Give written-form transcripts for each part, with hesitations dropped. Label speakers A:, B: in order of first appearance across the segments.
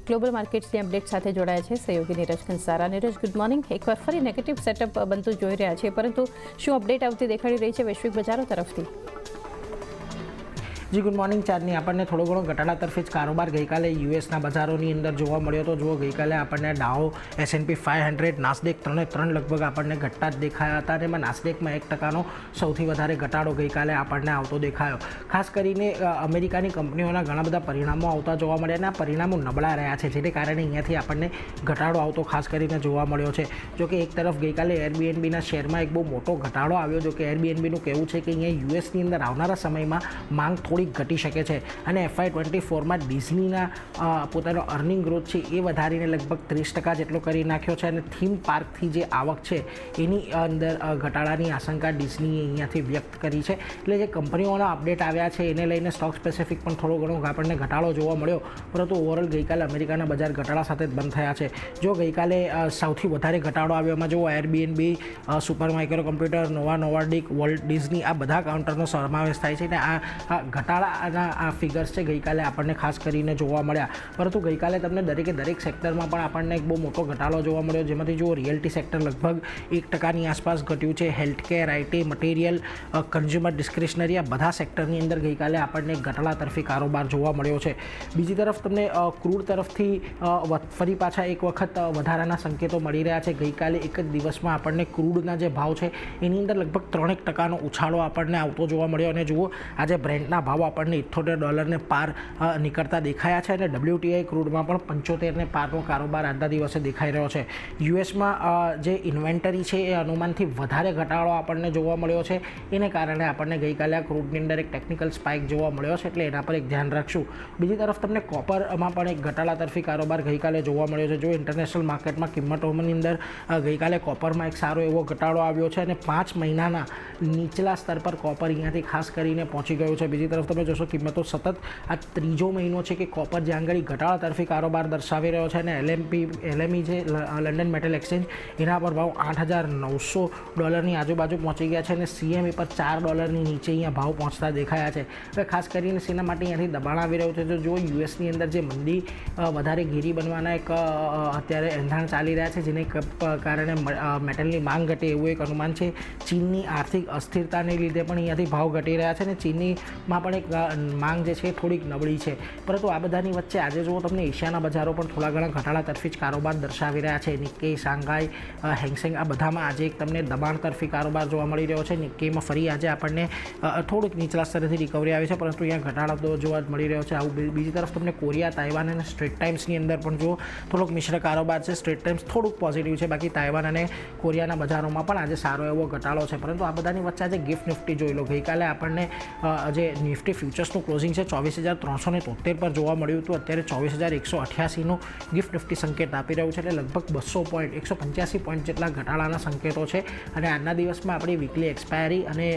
A: Global માર્કેટ્સની update સાથે જોડાયા છે સહયોગી નીરજ કંસારા. Neeraj, good morning. એકવાર ફરી નેગેટિવ સેટઅપ બનતું જોઈ રહ્યા છે, પરંતુ શું અપડેટ આવતી દેખાડી રહી છે વૈશ્વિક બજારો તરફથી?
B: જી ગુડ મોર્નિંગ. ચાંદની આપણને થોડો ઘણો ઘટાડા તરફે જ કારોબાર ગઈકાલે યુએસના બજારોની અંદર જોવા મળ્યો હતો. જુઓ, ગઈકાલે આપણને ડાઉ, S&P 500, નાસ્ડેક ત્રણ લગભગ આપણને ઘટતા જ દેખાયા હતા. અને એમાં નાસ્ડેકમાં 1% સૌથી વધારે ઘટાડો ગઈકાલે આપણને આવતો દેખાયો. ખાસ કરીને અમેરિકાની કંપનીઓના ઘણા બધા પરિણામો આવતા જોવા મળ્યા અને આ પરિણામો નબળા રહ્યા છે, જેને કારણે અહીંયાથી આપણને ઘટાડો આવતો ખાસ કરીને જોવા મળ્યો છે. જોકે એક તરફ ગઈકાલે એરબીએનબીના શેરમાં એક બહુ મોટો ઘટાડો આવ્યો. જો કે એરબીએનબીનું કહેવું છે કે અહીંયા યુએસની અંદર આવનારા સમયમાં માંગ થોડી ઘટી શકે છે અને FY24માં ડિઝનીના પોતાનો અર્નિંગ ગ્રોથ છે એ વધારીને લગભગ 30% જેટલો કરી નાખ્યો છે અને થીમ પાર્કથી જે આવક છે એની અંદર ઘટાડાની આશંકા ડિઝનીએ અહીંયાથી વ્યક્ત કરી છે. એટલે જે કંપનીઓના અપડેટ આવ્યા છે એને લઈને સ્ટોક સ્પેસિફિક પણ થોડો ઘણો આપણને ઘટાડો જોવા મળ્યો, પરંતુ ઓવરઓલ ગઈકાલે અમેરિકાના બજાર ઘટાડા સાથે જ બંધ થયા છે. જો ગઈકાલે સૌથી વધારે ઘટાડો આવ્યો એમાં જો એરબીએનબી, સુપર માઇક્રો કમ્પ્યુટર, નોવાર્ડિક, વોલ્ટ ડિઝની આ બધા કાઉન્ટરનો સમાવેશ થાય છે અને આ ઘટાડાના આ ફિગર્સ છે ગઈકાલે આપણને ખાસ કરીને જોવા મળ્યા. પરંતુ ગઈકાલે તમને દરેક સેક્ટરમાં પણ આપણને એક બહુ મોટો ઘટાડો જોવા મળ્યો, જેમાંથી જો રિયલ્ટી સેક્ટર લગભગ 1%ની આસપાસ ઘટ્યું છે. Healthcare, IT, material, consumer discretionary આ બધા સેક્ટરની અંદર ગઈકાલે આપણને ઘટાડા તરફી કારોબાર જોવા મળ્યો છે. બીજી તરફ તમને ક્રૂડ તરફથી ફરી પાછા એક વખત વધારાના સંકેતો મળી રહ્યા છે. ગઈકાલે એક જ દિવસમાં આપણને ક્રૂડના જે ભાવ છે એની અંદર લગભગ 3% ઉછાળો આપણને આવતો જોવા મળ્યો. અને જુઓ, આજે બ્રેન્ટના ભાવ આપણને $78 પાર નીકળતા દેખાયા છે અને WTI ક્રૂડમાં પણ 75 પારનો કારોબાર આજના દિવસે દેખાઈ રહ્યો છે. યુએસમાં જે ઇન્વેન્ટરી છે એ અનુમાનથી વધારે ઘટાડો આપણને જોવા મળ્યો છે, એને કારણે આપણને ગઈકાલે આ ક્રૂડની અંદર એક ટેકનિકલ સ્પાઇક જોવા મળ્યો છે, એટલે એના પર એક ધ્યાન રાખશું. બીજી તરફ તમને કોપરમાં પણ એક ઘટાડા તરફી કારોબાર ગઈકાલે જોવા મળ્યો છે. જો ઇન્ટરનેશનલ માર્કેટમાં કિંમતોની અંદર ગઈકાલે કોપરમાં એક સારો એવો ઘટાડો આવ્યો છે અને 5 મહિનાના નીચલા સ્તર પર કોપર અહીંયાથી ખાસ કરીને પહોંચી ગયું છે. બીજી તરફ તમે જોશો કિંમતો સતત આ ત્રીજો મહિનો છે કે કોપર જ્યાં આગળ ઘટાડા તરફી કારોબાર દર્શાવી રહ્યો છે અને LME જે લંડન મેટલ એક્સચેન્જ એના પર ભાવ $8,900 આજુબાજુ પહોંચી ગયા છે અને CME પર $4 નીચે અહીંયા ભાવ પહોંચતા દેખાયા છે. હવે ખાસ કરીને શેના માટે અહીંયાથી દબાણ આવી રહ્યું છે? જો યુએસની અંદર જે મંદી વધારે ઘેરી બનવાના એક અત્યારે એંધાણ ચાલી રહ્યા છે, જેને કારણે મેટલની માંગ ઘટે એવું એક અનુમાન છે. ચીનની આર્થિક અસ્થિરતાને લીધે પણ અહીંયાથી ભાવ ઘટી રહ્યા છે અને ચીનીમાં પણ એક માંગ જે છે થોડીક નબળી છે. પરંતુ આ બધાની વચ્ચે આજે જુઓ તમને એશિયાના બજારો પણ થોડા ઘણા ઘટાડા તરફી જ કારોબાર દર્શાવી રહ્યા છે. નિક્કેઈ, શાંઘાઈ, હેંગસેંગ આ બધામાં આજે એક તમને દબાણ તરફી કારોબાર જોવા મળી રહ્યો છે. નિક્કેઈમાં ફરી આજે આપણને થોડુંક નીચલા સ્તરેથી રિકવરી આવી છે, પરંતુ અહીંયા ઘટાડો જોવા મળી રહ્યો છે. આવું બીજી તરફ તમને કોરિયા, તાઇવાન અને સ્ટ્રેટ ટાઇમ્સની અંદર પણ જો થોડોક મિશ્ર કારોબાર છે. સ્ટ્રેટ ટાઇમ્સ થોડુંક પોઝિટિવ છે, બાકી તાઇવાન અને કોરિયાના બજારોમાં પણ આજે સારો એવો ઘટાડો છે. પરંતુ આ બધાની વચ્ચે આજે ગિફ્ટ નિફ્ટી જોઈ લો. ગઈકાલે આપણને જે નિફ્ટી ફ્યુચર્સનું ક્લોઝિંગ છે 24,373 પર જોવા મળ્યું હતું. અત્યારે 24,188નું ગિફ્ટ નિફ્ટી સંકેત આપી રહ્યું છે, એટલે લગભગ 200 પોઈન્ટ, 185 પોઈન્ટ જેટલા ઘટાડાના સંકેતો છે. અને આજના દિવસમાં આપણી વીકલી એક્સપાયરી અને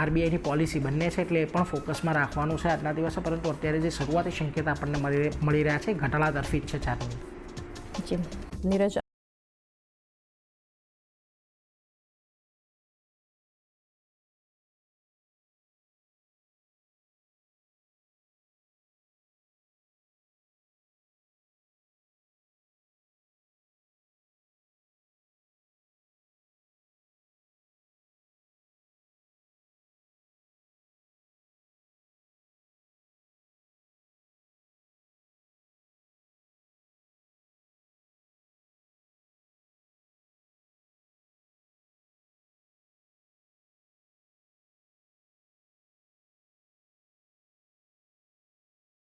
B: RBIની પોલિસી બંને છે, એટલે એ પણ ફોકસમાં રાખવાનું છે આજના દિવસે. પરંતુ અત્યારે જે શરૂઆતી સંકેત આપણને મળી રહ્યા છે ઘટાડા તરફી જ છે. ચાલો
A: જી નીરજ,